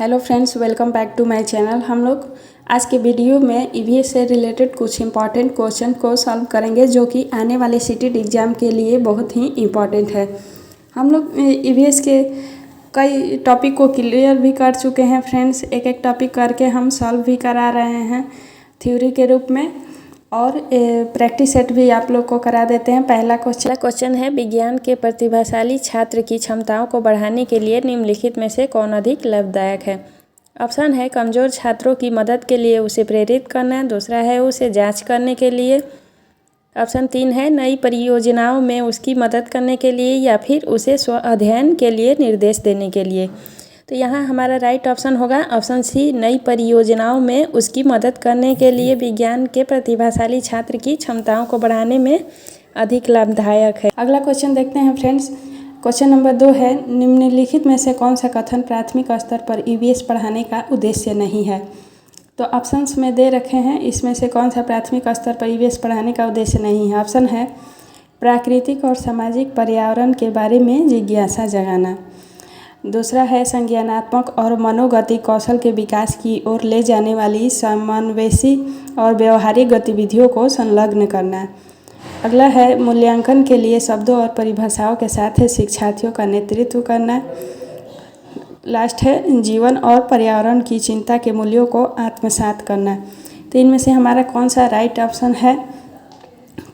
Hello friends, welcome back to my channel. हम लोग आज के वीडियो में ईवीएस से रिलेटेड कुछ इम्पॉर्टेंट क्वेश्चन को सॉल्व करेंगे जो कि आने वाले सीटेट एग्ज़ाम के लिए बहुत ही इम्पॉर्टेंट है। हम लोग ईवीएस के कई टॉपिक को क्लियर भी कर चुके हैं फ्रेंड्स। एक एक टॉपिक करके हम सॉल्व भी करा रहे हैं थ्योरी के रूप में, और प्रैक्टिस सेट भी आप लोग को करा देते हैं। पहला क्वेश्चन है, विज्ञान के प्रतिभाशाली छात्र की क्षमताओं को बढ़ाने के लिए निम्नलिखित में से कौन अधिक लाभदायक है। ऑप्शन है कमज़ोर छात्रों की मदद के लिए उसे प्रेरित करना, दूसरा है उसे जांच करने के लिए, ऑप्शन 3 है नई परियोजनाओं में उसकी मदद करने के लिए, या फिर उसे स्व अध्ययन के लिए निर्देश देने के लिए। तो यहाँ हमारा राइट ऑप्शन होगा ऑप्शन सी, नई परियोजनाओं में उसकी मदद करने के लिए विज्ञान के प्रतिभाशाली छात्र की क्षमताओं को बढ़ाने में अधिक लाभदायक है। अगला क्वेश्चन देखते हैं फ्रेंड्स। क्वेश्चन नंबर 2 है, निम्नलिखित में से कौन सा कथन प्राथमिक स्तर पर ईवीएस पढ़ाने का उद्देश्य नहीं है। तो ऑप्शंस में दे रखे हैं, इसमें से कौन सा प्राथमिक स्तर पर ईवीएस पढ़ाने का उद्देश्य नहीं है। ऑप्शन है प्राकृतिक और सामाजिक पर्यावरण के बारे में जिज्ञासा जगाना, दूसरा है संज्ञानात्मक और मनोगतिक कौशल के विकास की ओर ले जाने वाली समावेशी और व्यवहारिक गतिविधियों को संलग्न करना, अगला है मूल्यांकन के लिए शब्दों और परिभाषाओं के साथ शिक्षार्थियों का नेतृत्व करना, लास्ट है जीवन और पर्यावरण की चिंता के मूल्यों को आत्मसात करना। तो इनमें से हमारा कौन सा राइट ऑप्शन है।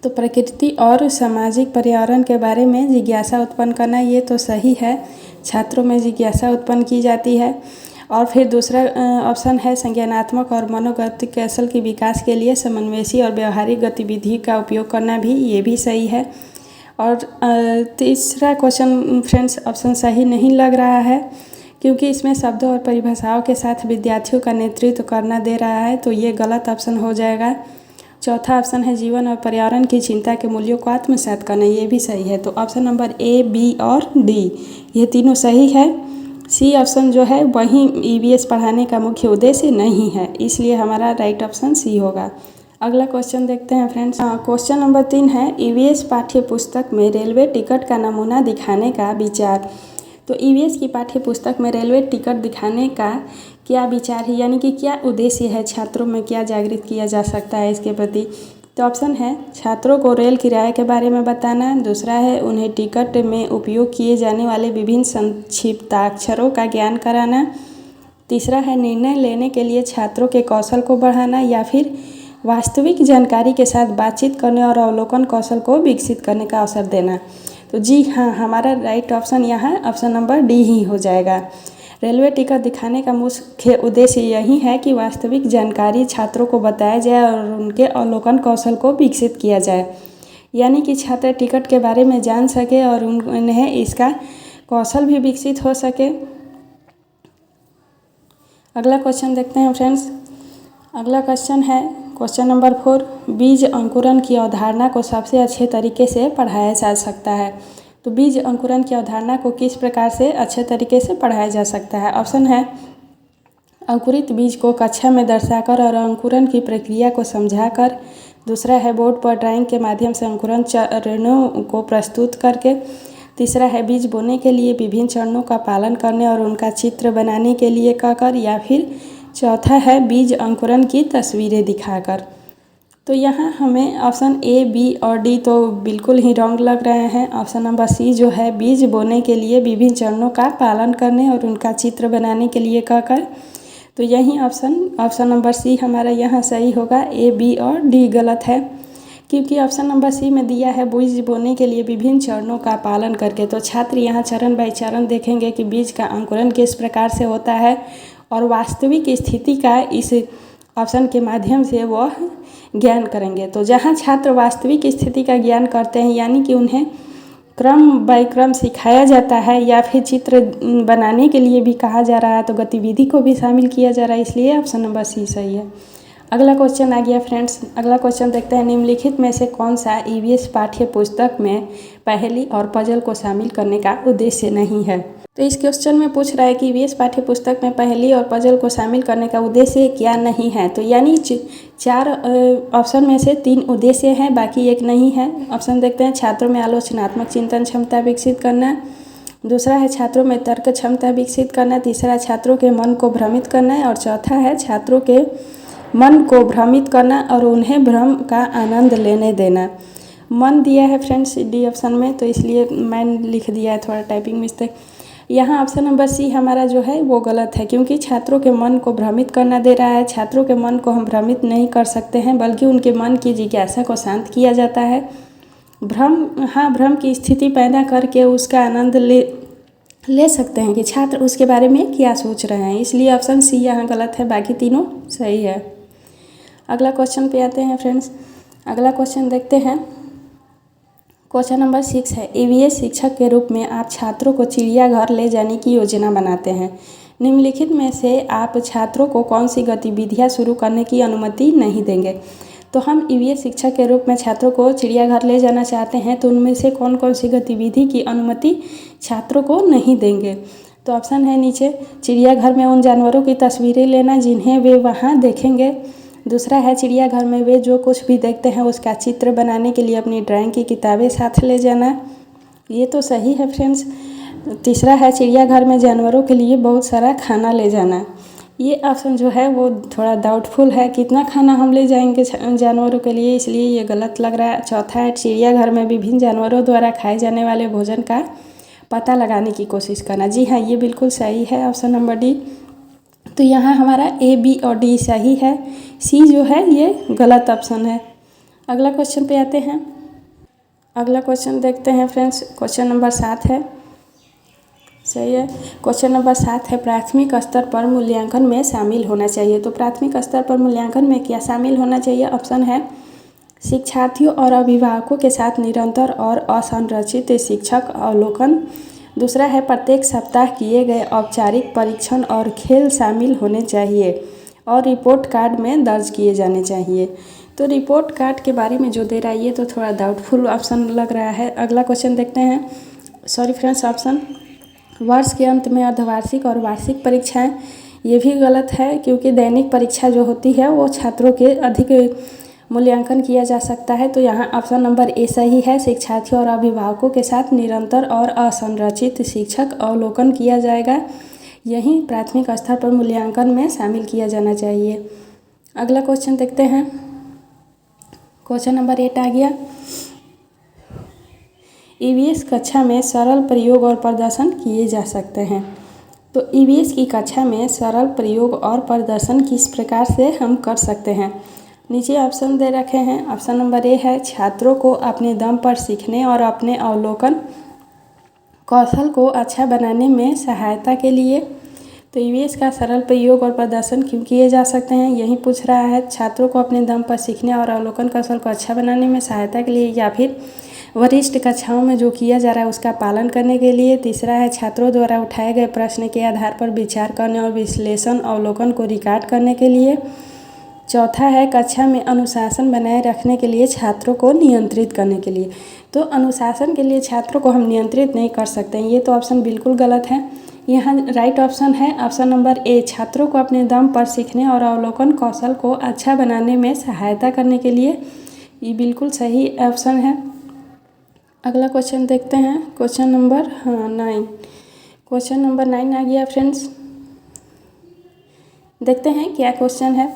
तो प्रकृति और सामाजिक पर्यावरण के बारे में जिज्ञासा उत्पन्न करना, ये तो सही है, छात्रों में जिज्ञासा उत्पन्न की जाती है। और फिर दूसरा ऑप्शन है संज्ञानात्मक और मनोगतिक कौशल के विकास के लिए समन्वयी और व्यवहारिक गतिविधि का उपयोग करना भी, ये भी सही है। और तीसरा क्वेश्चन फ्रेंड्स ऑप्शन सही नहीं लग रहा है, क्योंकि इसमें शब्दों और परिभाषाओं के साथ विद्यार्थियों का नेतृत्व करना दे रहा है, तो ये गलत ऑप्शन हो जाएगा। चौथा ऑप्शन है जीवन और पर्यावरण की चिंता के मूल्यों को आत्मसात करना, ये भी सही है। तो ऑप्शन नंबर ए, बी और डी ये तीनों सही है। सी ऑप्शन जो है वही ईवीएस पढ़ाने का मुख्य उद्देश्य नहीं है, इसलिए हमारा राइट ऑप्शन सी होगा। अगला क्वेश्चन देखते हैं फ्रेंड्स। क्वेश्चन नंबर 3 है, ईवीएस पाठ्य पुस्तक में रेलवे टिकट का नमूना दिखाने का विचार। तो ईवीएस की पाठ्य पुस्तक में रेलवे टिकट दिखाने का क्या विचार है, यानी कि क्या उद्देश्य है, छात्रों में क्या जागृत किया जा सकता है इसके प्रति। तो ऑप्शन है छात्रों को रेल किराए के बारे में बताना, दूसरा है उन्हें टिकट में उपयोग किए जाने वाले विभिन्न संक्षिप्ताक्षरों का ज्ञान कराना, तीसरा है निर्णय लेने के लिए छात्रों के कौशल को बढ़ाना, या फिर वास्तविक जानकारी के साथ बातचीत करने और अवलोकन कौशल को विकसित करने का अवसर देना। तो जी हाँ, हमारा राइट ऑप्शन यहाँ ऑप्शन नंबर डी ही हो जाएगा। रेलवे टिकट दिखाने का मुख्य उद्देश्य यही है कि वास्तविक जानकारी छात्रों को बताया जाए और उनके अवलोकन कौशल को विकसित किया जाए, यानी कि छात्र टिकट के बारे में जान सके और उन्हें इसका कौशल भी विकसित हो सके। अगला क्वेश्चन देखते हैं फ्रेंड्स। अगला क्वेश्चन है क्वेश्चन नंबर 4, बीज अंकुरण की अवधारणा को सबसे अच्छे तरीके से पढ़ाया जा सकता है। तो बीज अंकुरण की अवधारणा को किस प्रकार से अच्छे तरीके से पढ़ाया जा सकता है। ऑप्शन है अंकुरित बीज को कक्षा में दर्शाकर और अंकुरण की प्रक्रिया को समझाकर, दूसरा है बोर्ड पर ड्राइंग के माध्यम से अंकुरण चरणों को प्रस्तुत करके, तीसरा है बीज बोने के लिए विभिन्न चरणों का पालन करने और उनका चित्र बनाने के लिए कहकर, या फिर चौथा है बीज अंकुरण की तस्वीरें दिखाकर। तो यहाँ हमें ऑप्शन ए, बी और डी तो बिल्कुल ही रॉन्ग लग रहे हैं। ऑप्शन नंबर सी जो है बीज बोने के लिए विभिन्न चरणों का पालन करने और उनका चित्र बनाने के लिए कहकर, तो यही ऑप्शन नंबर सी हमारा यहाँ सही होगा। ए, बी और डी गलत है, क्योंकि ऑप्शन नंबर सी में दिया है बीज बोने के लिए विभिन्न चरणों का पालन करके। तो छात्र यहाँ चरण बाई चरण देखेंगे कि बीज का अंकुरण किस प्रकार से होता है और वास्तविक स्थिति का इस ऑप्शन के माध्यम से वह ज्ञान करेंगे। तो जहाँ छात्र वास्तविक स्थिति का ज्ञान करते हैं, यानी कि उन्हें क्रम बाय क्रम सिखाया जाता है या फिर चित्र बनाने के लिए भी कहा जा रहा है, तो गतिविधि को भी शामिल किया जा रहा है, इसलिए ऑप्शन नंबर सी सही है। अगला क्वेश्चन आ गया फ्रेंड्स। अगला क्वेश्चन देखते हैं, निम्नलिखित में से कौन सा ईवीएस पाठ्य पुस्तक में पहेली और पजल को शामिल करने का उद्देश्य नहीं है। तो इस क्वेश्चन में पूछ रहा है कि ईवीएस पाठ्य पुस्तक में पहेली और पजल को शामिल करने का उद्देश्य क्या नहीं है। तो यानी 4 ऑप्शन में से 3 उद्देश्य हैं, बाकी एक नहीं है। ऑप्शन देखते हैं छात्रों में आलोचनात्मक चिंतन क्षमता विकसित करना, दूसरा है छात्रों में तर्क क्षमता विकसित करना, तीसरा छात्रों के मन को भ्रमित करना है और चौथा है छात्रों के मन को भ्रमित करना और उन्हें भ्रम का आनंद लेने देना। मन दिया है फ्रेंड्स डी ऑप्शन में, तो इसलिए मैंने लिख दिया है, थोड़ा टाइपिंग मिस्टेक। यहाँ ऑप्शन नंबर सी हमारा जो है वो गलत है, क्योंकि छात्रों के मन को भ्रमित करना दे रहा है। छात्रों के मन को हम भ्रमित नहीं कर सकते हैं, बल्कि उनके मन की जिज्ञासा को शांत किया जाता है। भ्रम की स्थिति पैदा करके उसका आनंद ले सकते हैं कि छात्र उसके बारे में क्या सोच रहे हैं, इसलिए ऑप्शन सी यहाँ गलत है, बाकी तीनों सही है। अगला क्वेश्चन पे आते हैं फ्रेंड्स। अगला क्वेश्चन देखते हैं। क्वेश्चन नंबर 6 है, ईवीएस शिक्षक के रूप में आप छात्रों को चिड़ियाघर ले जाने की योजना बनाते हैं। निम्नलिखित में से आप छात्रों को कौन सी गतिविधियां शुरू करने की अनुमति नहीं देंगे। तो हम ईवीएस शिक्षक के रूप में छात्रों को चिड़ियाघर ले जाना चाहते हैं, तो उनमें से कौन कौन सी गतिविधि की अनुमति छात्रों को नहीं देंगे। तो ऑप्शन है नीचे, चिड़ियाघर में उन जानवरों की तस्वीरें लेना जिन्हें वे वहाँ देखेंगे। दूसरा है चिड़ियाघर में वे जो कुछ भी देखते हैं उसका चित्र बनाने के लिए अपनी ड्राइंग की किताबें साथ ले जाना। ये तो सही है फ्रेंड्स। तीसरा है चिड़ियाघर में जानवरों के लिए बहुत सारा खाना ले जाना। ये ऑप्शन जो है वो थोड़ा डाउटफुल है, कितना खाना हम ले जाएंगे जानवरों के लिए, इसलिए ये गलत लग रहा है। चौथा है चिड़ियाघर में विभिन्न जानवरों द्वारा खाए जाने वाले भोजन का पता लगाने की कोशिश करना। जी हाँ, ये बिल्कुल सही है, ऑप्शन नंबर डी। तो यहाँ हमारा ए, बी और डी सही है, सी जो है ये गलत ऑप्शन है। अगला क्वेश्चन पे आते हैं। अगला क्वेश्चन देखते हैं फ्रेंड्स। क्वेश्चन नंबर 7 है, सही है। क्वेश्चन नंबर 7 है, प्राथमिक स्तर पर मूल्यांकन में शामिल होना चाहिए। तो प्राथमिक स्तर पर मूल्यांकन में क्या शामिल होना चाहिए। ऑप्शन है, शिक्षार्थियों और अभिभावकों के साथ निरंतर और असंरचित शिक्षक अवलोकन। दूसरा है, प्रत्येक सप्ताह किए गए औपचारिक परीक्षण और खेल शामिल होने चाहिए और रिपोर्ट कार्ड में दर्ज किए जाने चाहिए। तो रिपोर्ट कार्ड के बारे में जो दे रहा है ये तो थोड़ा डाउटफुल ऑप्शन लग रहा है। अगला क्वेश्चन देखते हैं। सॉरी फ्रेंड्स, ऑप्शन वर्ष के अंत में अर्धवार्षिक और वार्षिक परीक्षाएं, ये भी गलत है, क्योंकि दैनिक परीक्षा जो होती है वो छात्रों के अधिक मूल्यांकन किया जा सकता है। तो यहाँ ऑप्शन नंबर ए सही है, शिक्षार्थियों और अभिभावकों के साथ निरंतर और असंरचित शिक्षक अवलोकन किया जाएगा, यही प्राथमिक स्तर पर मूल्यांकन में शामिल किया जाना चाहिए। अगला क्वेश्चन देखते हैं। क्वेश्चन नंबर 8 आ गया, ईवीएस कक्षा में सरल प्रयोग और प्रदर्शन किए जा सकते हैं। तो ईवीएस की कक्षा में सरल प्रयोग और प्रदर्शन किस प्रकार से हम कर सकते हैं। नीचे ऑप्शन दे रखे हैं। ऑप्शन नंबर ए है, छात्रों को अपने दम पर सीखने और अपने अवलोकन कौशल को अच्छा बनाने में सहायता के लिए। तो ईवीएस का सरल प्रयोग और प्रदर्शन क्यों किए जा सकते हैं, यही पूछ रहा है। छात्रों को अपने दम पर सीखने और अवलोकन कौशल को अच्छा बनाने में सहायता के लिए, या फिर वरिष्ठ कक्षाओं में जो किया जा रहा है उसका पालन करने के लिए। तीसरा है, छात्रों द्वारा उठाए गए प्रश्न के आधार पर विचार करने और विश्लेषण अवलोकन को रिकॉर्ड करने के लिए। चौथा है, कक्षा में अनुशासन बनाए रखने के लिए, छात्रों को नियंत्रित करने के लिए। तो अनुशासन के लिए छात्रों को हम नियंत्रित नहीं कर सकते हैं, ये तो ऑप्शन बिल्कुल गलत है। यहाँ राइट ऑप्शन है ऑप्शन नंबर ए, छात्रों को अपने दम पर सीखने और अवलोकन कौशल को अच्छा बनाने में सहायता करने के लिए, ये बिल्कुल सही ऑप्शन है। अगला क्वेश्चन देखते हैं। Question number 9। क्वेश्चन नंबर 9 आ गया फ्रेंड्स। देखते हैं क्या क्वेश्चन है।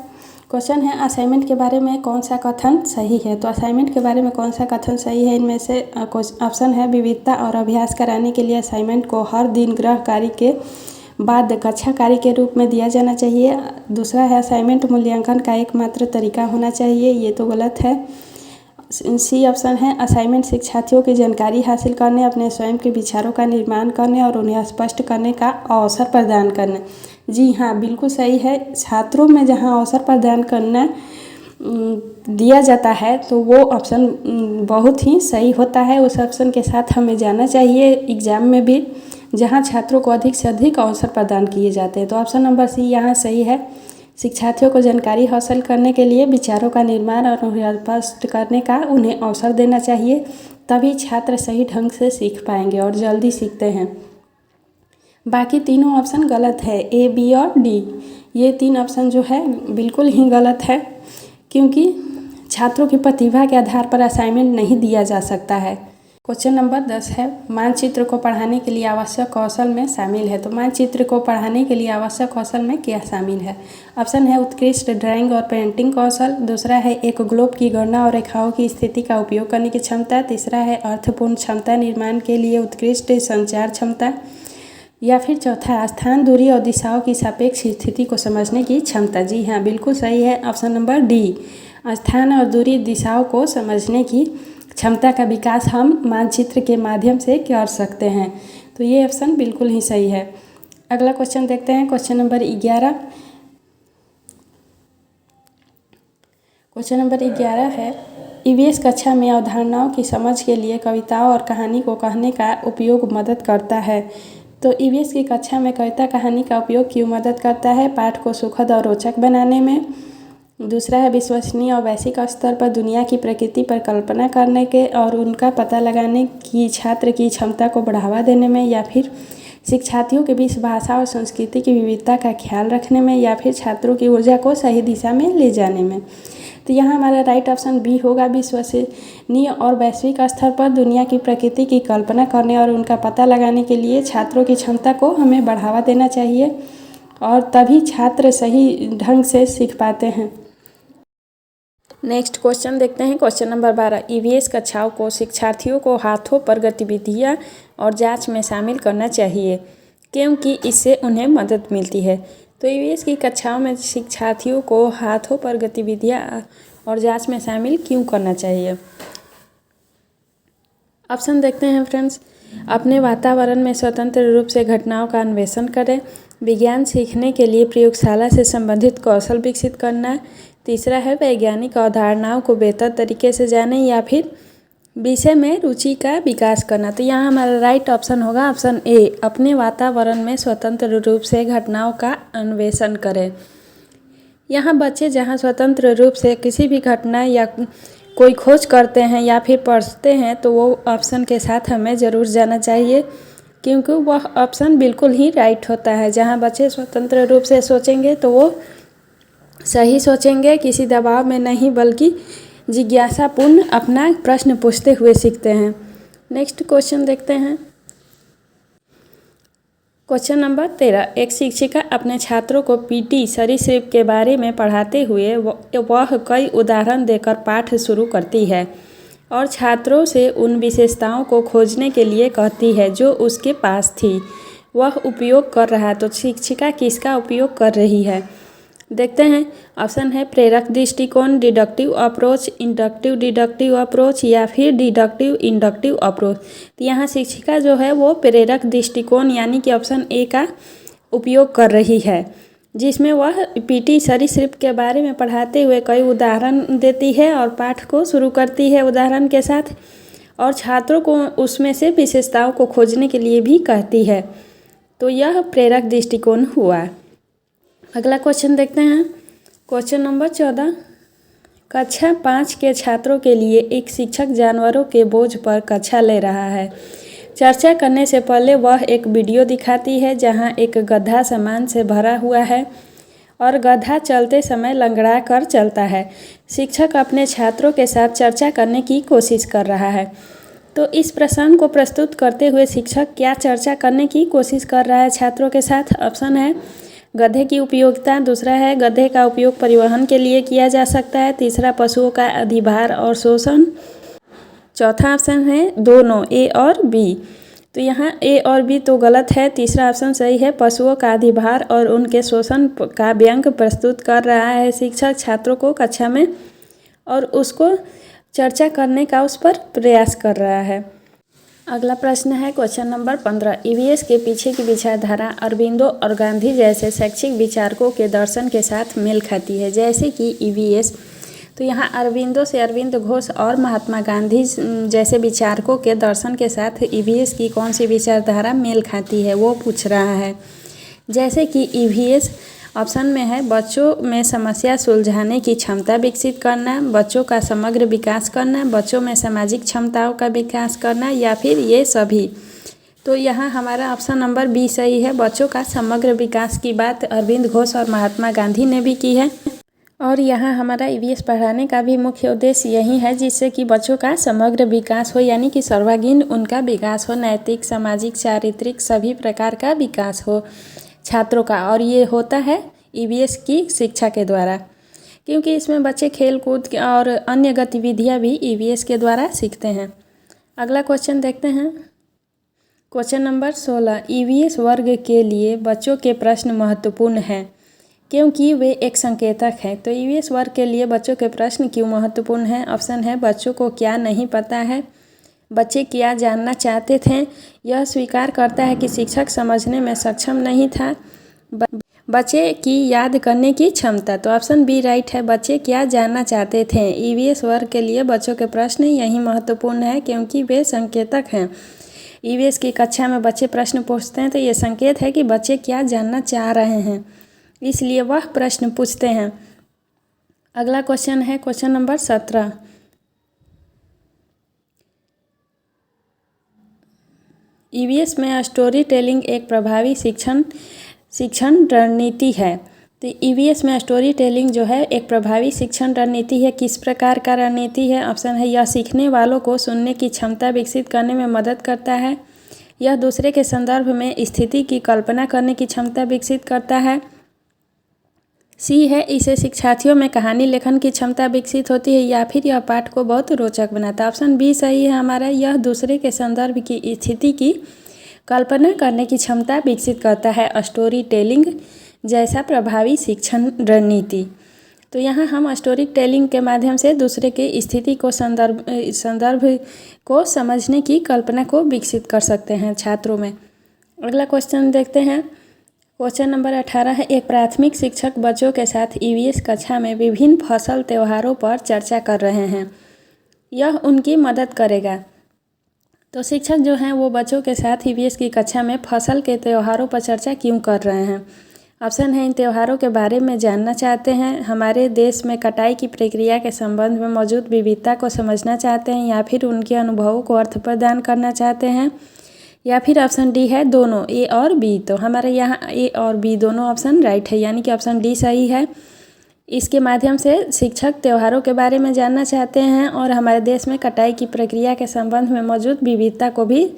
क्वेश्चन है, असाइनमेंट के बारे में कौन सा कथन सही है। तो असाइनमेंट के बारे में कौन सा कथन सही है, इनमें से ऑप्शन है, विविधता और अभ्यास कराने के लिए असाइनमेंट को हर दिन गृह कार्य के बाद कक्षा कार्य के रूप में दिया जाना चाहिए। दूसरा है, असाइनमेंट मूल्यांकन का एकमात्र तरीका होना चाहिए, ये तो गलत है। सी ऑप्शन है, असाइनमेंट शिक्षार्थियों की जानकारी हासिल करने, अपने स्वयं के विचारों का निर्माण करने और उन्हें स्पष्ट करने का अवसर प्रदान करने। जी हाँ, बिल्कुल सही है। छात्रों में जहाँ अवसर प्रदान करना दिया जाता है तो वो ऑप्शन बहुत ही सही होता है। उस ऑप्शन के साथ हमें जाना चाहिए एग्ज़ाम में भी, जहाँ छात्रों को अधिक से अधिक अवसर प्रदान किए जाते हैं। तो ऑप्शन नंबर सी यहाँ सही है। शिक्षार्थियों को जानकारी हासिल करने के लिए विचारों का निर्माण और उन्हें स्पष्ट करने का उन्हें अवसर देना चाहिए, तभी छात्र सही ढंग से सीख पाएंगे और जल्दी सीखते हैं। बाकी तीनों ऑप्शन गलत है, ए, बी और डी। ये 3 ऑप्शन जो है बिल्कुल ही गलत है, क्योंकि छात्रों की प्रतिभा के आधार पर असाइनमेंट नहीं दिया जा सकता है। क्वेश्चन नंबर 10 है, मानचित्र को पढ़ाने के लिए आवश्यक कौशल में शामिल है। तो मानचित्र को पढ़ाने के लिए आवश्यक कौशल में क्या शामिल है? ऑप्शन है उत्कृष्ट ड्राइंग और पेंटिंग कौशल, दूसरा है एक ग्लोब की गणना और रेखाओं की स्थिति का उपयोग करने की क्षमता, तीसरा है अर्थपूर्ण क्षमता निर्माण के लिए उत्कृष्ट संचार क्षमता, या फिर चौथा स्थान, दूरी और दिशाओं की सापेक्ष स्थिति को समझने की क्षमता। जी हाँ, बिल्कुल सही है ऑप्शन नंबर डी, स्थान और दूरी दिशाओं को समझने की क्षमता का विकास हम मानचित्र के माध्यम से कर सकते हैं। तो ये ऑप्शन बिल्कुल ही सही है। अगला क्वेश्चन देखते हैं, क्वेश्चन नंबर 11। क्वेश्चन नंबर 11 है, ईवीएस कक्षा में अवधारणाओं की समझ के लिए कविताओं और कहानी को कहने का उपयोग मदद करता है। तो ईवीएस की कक्षा में कविता कहानी का उपयोग क्यों मदद करता है? पाठ को सुखद और रोचक बनाने में, दूसरा है विश्वसनीय और वैश्विक स्तर पर दुनिया की प्रकृति पर कल्पना करने के और उनका पता लगाने की छात्र की क्षमता को बढ़ावा देने में, या फिर शिक्षार्थियों के बीच भाषा और संस्कृति की विविधता का ख्याल रखने में, या फिर छात्रों की ऊर्जा को सही दिशा में ले जाने में। तो यहाँ हमारा राइट ऑप्शन बी होगा, विश्वसनीय और वैश्विक स्तर पर दुनिया की प्रकृति की कल्पना करने और उनका पता लगाने के लिए छात्रों की क्षमता को हमें बढ़ावा देना चाहिए और तभी छात्र सही ढंग से सीख पाते हैं। नेक्स्ट क्वेश्चन देखते हैं, क्वेश्चन नंबर 12। ईवीएस कक्षाओं को शिक्षार्थियों को हाथों पर गतिविधियां और जांच में शामिल करना चाहिए क्योंकि इससे उन्हें मदद मिलती है। तो ईवीएस की कक्षाओं में शिक्षार्थियों को हाथों पर गतिविधियां और जांच में शामिल क्यों करना चाहिए? ऑप्शन देखते हैं फ्रेंड्स। अपने वातावरण में स्वतंत्र रूप से घटनाओं का अन्वेषण करें, विज्ञान सीखने के लिए प्रयोगशाला से संबंधित कौशल विकसित करना, तीसरा है वैज्ञानिक अवधारणाओं को बेहतर तरीके से जानें, या फिर विषय में रुचि का विकास करना। तो यहाँ हमारा राइट ऑप्शन होगा ऑप्शन ए, अपने वातावरण में स्वतंत्र रूप से घटनाओं का अन्वेषण करें। यहाँ बच्चे जहाँ स्वतंत्र रूप से किसी भी घटना या कोई खोज करते हैं या फिर पढ़ते हैं तो वो ऑप्शन के साथ हमें ज़रूर जाना चाहिए क्योंकि वह ऑप्शन बिल्कुल ही राइट होता है। जहाँ बच्चे स्वतंत्र रूप से सोचेंगे तो वो सही सोचेंगे, किसी दबाव में नहीं बल्कि जिज्ञासापूर्ण अपना प्रश्न पूछते हुए सीखते हैं। नेक्स्ट क्वेश्चन देखते हैं, क्वेश्चन नंबर 13। एक शिक्षिका अपने छात्रों को पीटी सरीसृप के बारे में पढ़ाते हुए वह कई उदाहरण देकर पाठ शुरू करती है और छात्रों से उन विशेषताओं को खोजने के लिए कहती है जो उसके पास थी। वह उपयोग कर रहा है, तो शिक्षिका किसका उपयोग कर रही है? देखते हैं। ऑप्शन है प्रेरक दृष्टिकोण, deductive approach, inductive deductive approach, या फिर डिडक्टिव इंडक्टिव अप्रोच। तो यहाँ शिक्षिका जो है वो प्रेरक दृष्टिकोण यानी कि ऑप्शन ए का उपयोग कर रही है, जिसमें वह पीटी सरीसृप के बारे में पढ़ाते हुए कई उदाहरण देती है और पाठ को शुरू करती है उदाहरण के साथ और छात्रों को उसमें से विशेषताओं को खोजने के लिए भी कहती है। तो यह प्रेरक दृष्टिकोण हुआ। अगला क्वेश्चन देखते हैं, क्वेश्चन नंबर 14। कक्षा 5 के छात्रों के लिए एक शिक्षक जानवरों के बोझ पर कक्षा ले रहा है। चर्चा करने से पहले वह एक वीडियो दिखाती है जहां एक गधा सामान से भरा हुआ है और गधा चलते समय लंगड़ा कर चलता है। शिक्षक अपने छात्रों के साथ चर्चा करने की कोशिश कर रहा है। तो इस प्रसंग को प्रस्तुत करते हुए शिक्षक क्या चर्चा करने की कोशिश कर रहा है छात्रों के साथ? ऑप्शन है गधे की उपयोगिता, दूसरा है गधे का उपयोग परिवहन के लिए किया जा सकता है, तीसरा पशुओं का अधिभार और शोषण, चौथा ऑप्शन है दोनों ए और बी। तो यहाँ ए और बी तो गलत है, तीसरा ऑप्शन सही है, पशुओं का अधिभार और उनके शोषण का व्यंग प्रस्तुत कर रहा है शिक्षक छात्रों को कक्षा में और उसको चर्चा करने का उस पर प्रयास कर रहा है। अगला प्रश्न है क्वेश्चन नंबर 15। ईवीएस के पीछे की विचारधारा अरबिंदो और गांधी जैसे शैक्षिक विचारकों के दर्शन के साथ मेल खाती है। जैसे कि ईवीएस, तो यहाँ अरबिंदो से अरविंद घोष और महात्मा गांधी जैसे विचारकों के दर्शन के साथ ईवीएस की कौन सी विचारधारा मेल खाती है वो पूछ रहा है। जैसे कि ईवीएस ऑप्शन में है बच्चों में समस्या सुलझाने की क्षमता विकसित करना, बच्चों का समग्र विकास करना, बच्चों में सामाजिक क्षमताओं का विकास करना, या फिर ये सभी। तो यहाँ हमारा ऑप्शन नंबर बी सही है, बच्चों का समग्र विकास की बात अरविंद घोष और महात्मा गांधी ने भी की है। और यहाँ हमारा ईवीएस पढ़ाने का भी मुख्य उद्देश्य यही है, जिससे कि बच्चों का समग्र विकास हो, यानी कि सर्वांगीण उनका विकास हो, नैतिक, सामाजिक, चारित्रिक सभी प्रकार का विकास हो छात्रों का। और ये होता है ईवीएस की शिक्षा के द्वारा, क्योंकि इसमें बच्चे खेल कूद और अन्य गतिविधियाँ भी ईवीएस के द्वारा सीखते हैं। अगला क्वेश्चन देखते हैं। क्वेश्चन नंबर 16, ईवीएस वर्ग के लिए बच्चों के प्रश्न महत्वपूर्ण हैं क्योंकि वे एक संकेतक हैं। तो ईवीएस वर्ग के लिए बच्चों के प्रश्न क्यों महत्वपूर्ण हैं? ऑप्शन है, बच्चों को क्या नहीं पता है, बच्चे क्या जानना चाहते थे, यह स्वीकार करता है कि शिक्षक समझने में सक्षम नहीं था, बच्चे की याद करने की क्षमता। तो ऑप्शन बी राइट है, बच्चे क्या जानना चाहते थे। ईवीएस वर्ग के लिए बच्चों के प्रश्न यही महत्वपूर्ण है क्योंकि वे संकेतक हैं। ईवीएस की कक्षा में बच्चे प्रश्न पूछते हैं तो ये संकेत है कि बच्चे क्या जानना चाह रहे हैं, इसलिए वह प्रश्न पूछते हैं। अगला क्वेश्चन है क्वेश्चन नंबर 17, ईवीएस में स्टोरी टेलिंग एक प्रभावी शिक्षण रणनीति है। तो ईवीएस में स्टोरी टेलिंग जो है एक प्रभावी शिक्षण रणनीति है। किस प्रकार का रणनीति है? ऑप्शन है, यह सीखने वालों को सुनने की क्षमता विकसित करने में मदद करता है, यह दूसरे के संदर्भ में स्थिति की कल्पना करने की क्षमता विकसित करता है, सी है, इसे शिक्षार्थियों में कहानी लेखन की क्षमता विकसित होती है, या फिर यह पाठ को बहुत रोचक बनाता है। ऑप्शन बी सही है हमारा, यह दूसरे के संदर्भ की स्थिति की कल्पना करने की क्षमता विकसित करता है, स्टोरी टेलिंग जैसा प्रभावी शिक्षण रणनीति। तो यहाँ हम स्टोरी टेलिंग के माध्यम से दूसरे के स्थिति को संदर्भ को समझने की कल्पना को विकसित कर सकते हैं छात्रों में। अगला क्वेश्चन देखते हैं। क्वेश्चन नंबर 18 है, एक प्राथमिक शिक्षक बच्चों के साथ ईवीएस कक्षा में विभिन्न फसल त्योहारों पर चर्चा कर रहे हैं, यह उनकी मदद करेगा। तो शिक्षक जो हैं वो बच्चों के साथ ईवीएस की कक्षा में फसल के त्योहारों पर चर्चा क्यों कर रहे हैं? ऑप्शन है, इन त्योहारों के बारे में जानना चाहते हैं, हमारे देश में कटाई की प्रक्रिया के संबंध में मौजूद विविधता को समझना चाहते हैं, या फिर उनके अनुभवों को अर्थ प्रदान करना चाहते हैं, या फिर ऑप्शन डी है दोनों, ए और बी। तो हमारे यहाँ ए और बी दोनों ऑप्शन राइट है, यानी कि ऑप्शन डी सही है। इसके माध्यम से शिक्षक त्योहारों के बारे में जानना चाहते हैं और हमारे देश में कटाई की प्रक्रिया के संबंध में मौजूद विविधता को भी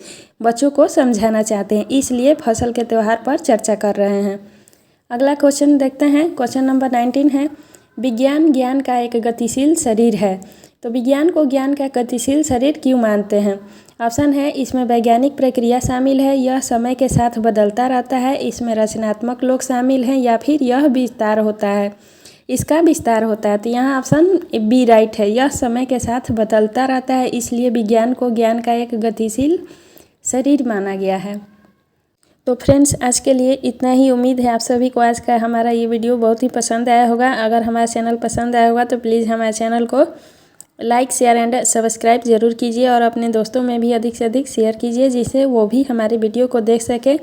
बच्चों को समझाना चाहते हैं, इसलिए फसल के त्यौहार पर चर्चा कर रहे हैं। अगला क्वेश्चन देखते हैं। क्वेश्चन नंबर 19 है, विज्ञान ज्ञान का एक गतिशील शरीर है। तो विज्ञान को ज्ञान का गतिशील शरीर क्यों मानते हैं? ऑप्शन है, इसमें वैज्ञानिक प्रक्रिया शामिल है, यह समय के साथ बदलता रहता है, इसमें रचनात्मक लोग शामिल हैं, या फिर यह विस्तार होता है, इसका विस्तार होता है। तो यहाँ ऑप्शन बी राइट है, यह समय के साथ बदलता रहता है, इसलिए विज्ञान को ज्ञान का एक गतिशील शरीर माना गया है। तो फ्रेंड्स, आज के लिए इतना ही। उम्मीद है आप सभी को आज का हमारा ये वीडियो बहुत ही पसंद आया होगा। अगर हमारा चैनल पसंद आया होगा तो प्लीज़ हमारे चैनल को लाइक, शेयर एंड सब्सक्राइब ज़रूर कीजिए और अपने दोस्तों में भी अधिक से अधिक शेयर कीजिए, जिससे वो भी हमारे वीडियो को देख सके।